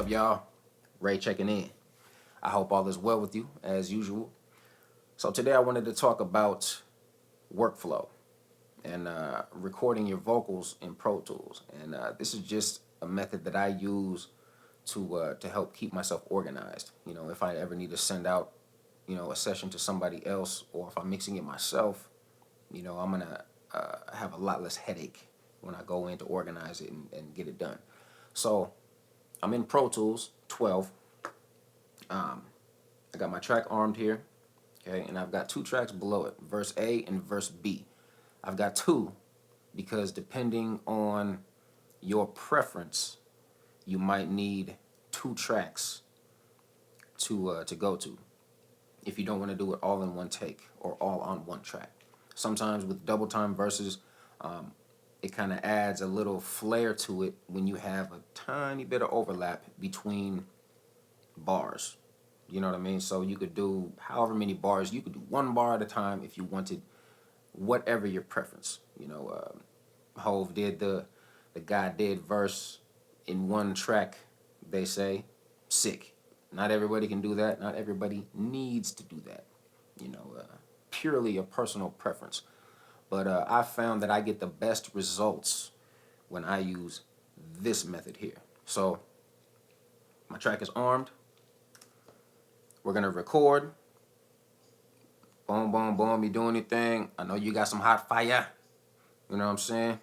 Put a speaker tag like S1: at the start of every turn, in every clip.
S1: up, y'all? Ray checking in. I hope all is well with you, as usual. So today I wanted to talk about workflow and recording your vocals in Pro Tools. And this is just a method that I use to help keep myself organized. You know, if I ever need to send out, a session to somebody else, or if I'm mixing it myself, I'm gonna have a lot less headache when I go in to organize it and get it done. So I'm in Pro Tools 12. I got my track armed here, okay, and I've got two tracks below it, verse A and verse B. I've got two because depending on your preference, you might need two tracks to go to if you don't want to do it all in one take or all on one track. Sometimes with double time verses, it kind of adds a little flair to it when you have a tiny bit of overlap between bars. You know what I mean? So you could do however many bars. You could do one bar at a time if you wanted, whatever your preference. Hove did the God did verse in one track, they say. Sick. Not everybody can do that. Not everybody needs to do that. Purely a personal preference. But I found that I get the best results when I use this method here. So my track is armed. We're going to record. Boom, boom, boom. You do anything. I know you got some hot fire. You know what I'm saying?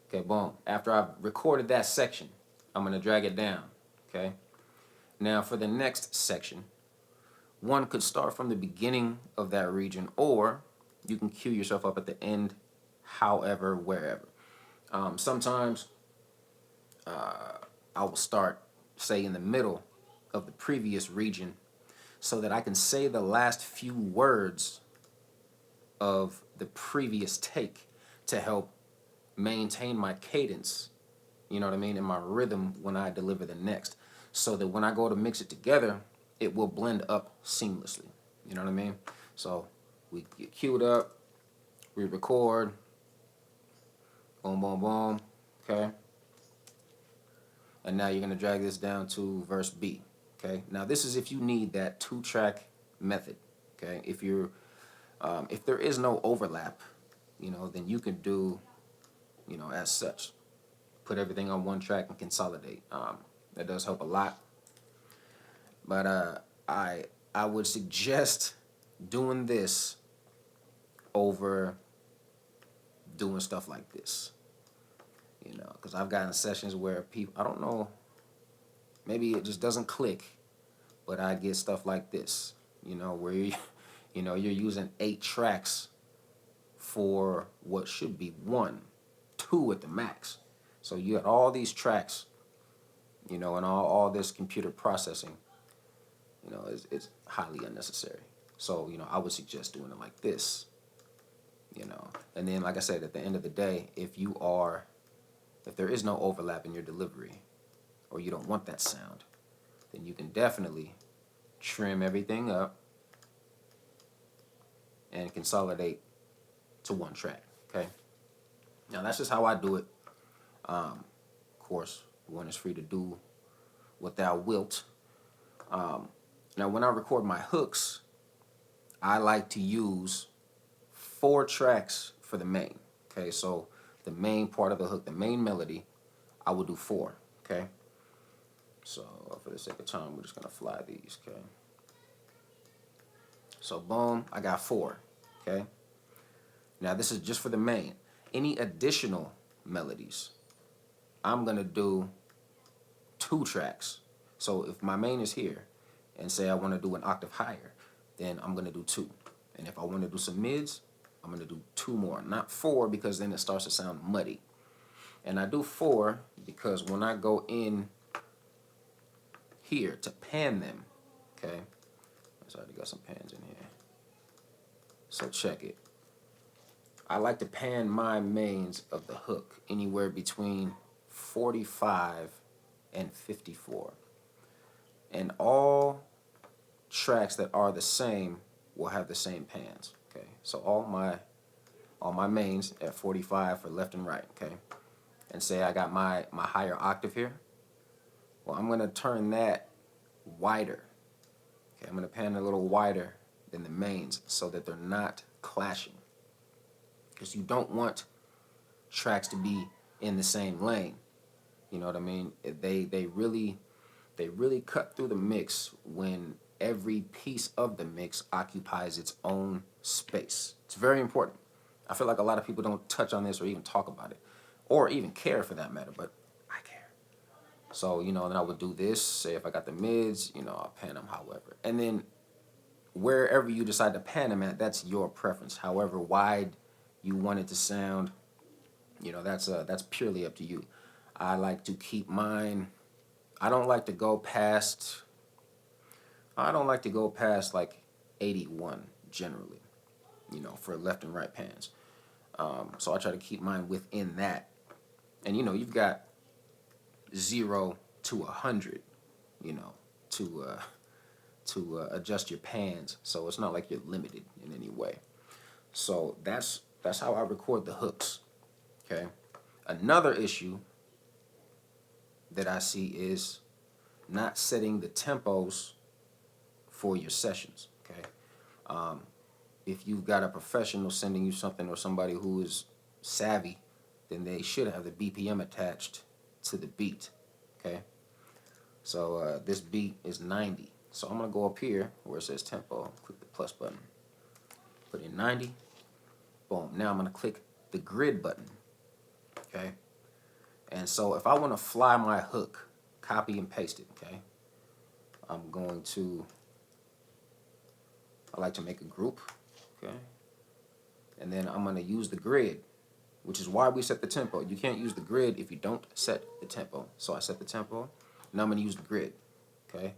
S1: Okay, boom. After I've recorded that section, I'm going to drag it down. Okay? Now, for the next section, one could start from the beginning of that region, or you can cue yourself up at the end, however, wherever. Sometimes I will start, say, in the middle of the previous region so that I can say the last few words of the previous take to help maintain my cadence, you know what I mean, and my rhythm when I deliver the next, so that when I go to mix it together, it will blend up seamlessly. You know what I mean? So we get queued up, we record, boom, boom, boom, okay? And now you're going to drag this down to verse B, okay? Now this is if you need that two-track method, okay? If there is no overlap, then you can do, as such. Put everything on one track and consolidate. That does help a lot. But I would suggest doing this over doing stuff like this. Because I've gotten sessions where people, I don't know, maybe it just doesn't click, but I get stuff like this, where you're using 8 tracks for what should be 1, 2 at the max. So you got all these tracks, and all this computer processing, it's highly unnecessary. So, I would suggest doing it like this, and then, like I said, at the end of the day, if there is no overlap in your delivery, or you don't want that sound, then you can definitely trim everything up and consolidate to one track, okay? Now, that's just how I do it. Of course, one is free to do what thou wilt. Now, when I record my hooks, I like to use 4 tracks for the main, okay? So the main part of the hook, the main melody, I will do 4, okay? So for the sake of time, we're just going to fly these, okay? So boom, I got 4, okay? Now this is just for the main. Any additional melodies, I'm going to do 2 tracks. So if my main is here, and say I want to do an octave higher, then I'm going to do 2. And if I want to do some mids, I'm going to do 2 more. Not 4, because then it starts to sound muddy. And I do 4 because when I go in here to pan them, okay? I already got some pans in here. So check it. I like to pan my mains of the hook anywhere between 45 and 54. And all tracks that are the same will have the same pans, okay? So all my mains at 45 for left and right, okay? And say I got my higher octave here, Well, I'm gonna turn that wider. Okay, I'm gonna pan it a little wider than the mains so that they're not clashing. Because you don't want tracks to be in the same lane. You know what I mean? They really cut through the mix when every piece of the mix occupies its own space. It's very important. I feel like a lot of people don't touch on this or even talk about it, or even care for that matter, but I care. So, you know, then I would do this, say if I got the mids, you know, I'll pan them however. And then wherever you decide to pan them at, that's your preference. However wide you want it to sound, you know, that's purely up to you. I like to keep mine, I don't like to go past like 81 generally, you know, for left and right pans. So I try to keep mine within that. And you know, you've got 0 to 100, you know, to adjust your pans. So it's not like you're limited in any way. So that's how I record the hooks. Okay. Another issue that I see is not setting the tempos for your sessions. Okay. If you've got a professional sending you something or somebody who is savvy, then they should have the BPM attached to the beat. Okay. So this beat is 90. So I'm gonna go up here where it says tempo, click the plus button, put in 90. Boom. Now I'm gonna click the grid button. Okay. And so if I want to fly my hook, copy and paste it. Okay. I'm going to, I like to make a group. Okay. And then I'm going to use the grid, which is why we set the tempo. You can't use the grid if you don't set the tempo. So I set the tempo. Now I'm going to use the grid. Okay.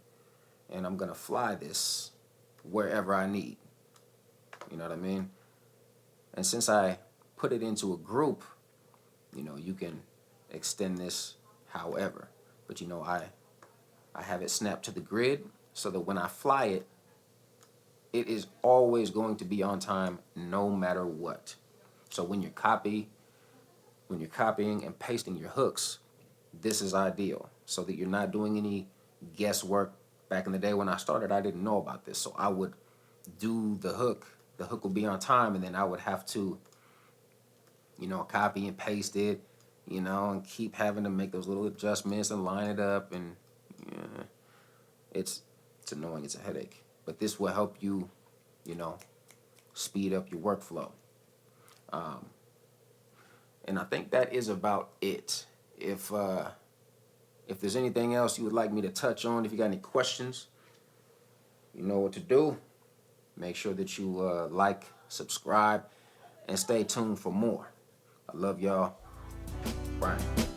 S1: And I'm going to fly this wherever I need. You know what I mean? And since I put it into a group, you know, you can extend this however. But you know, I have it snapped to the grid so that when I fly it, it is always going to be on time no matter what. So when you're copying and pasting your hooks, this is ideal so that you're not doing any guesswork. Back in the day when I started, I didn't know about this. So I would do the hook will be on time, and then I would have to, you know, copy and paste it, you know, and keep having to make those little adjustments and line it up, and yeah, it's annoying, it's a headache. But this will help you, you know, speed up your workflow. And I think that is about it. If there's anything else you would like me to touch on, if you got any questions, you know what to do. Make sure that you like, subscribe, and stay tuned for more. I love y'all. Brian.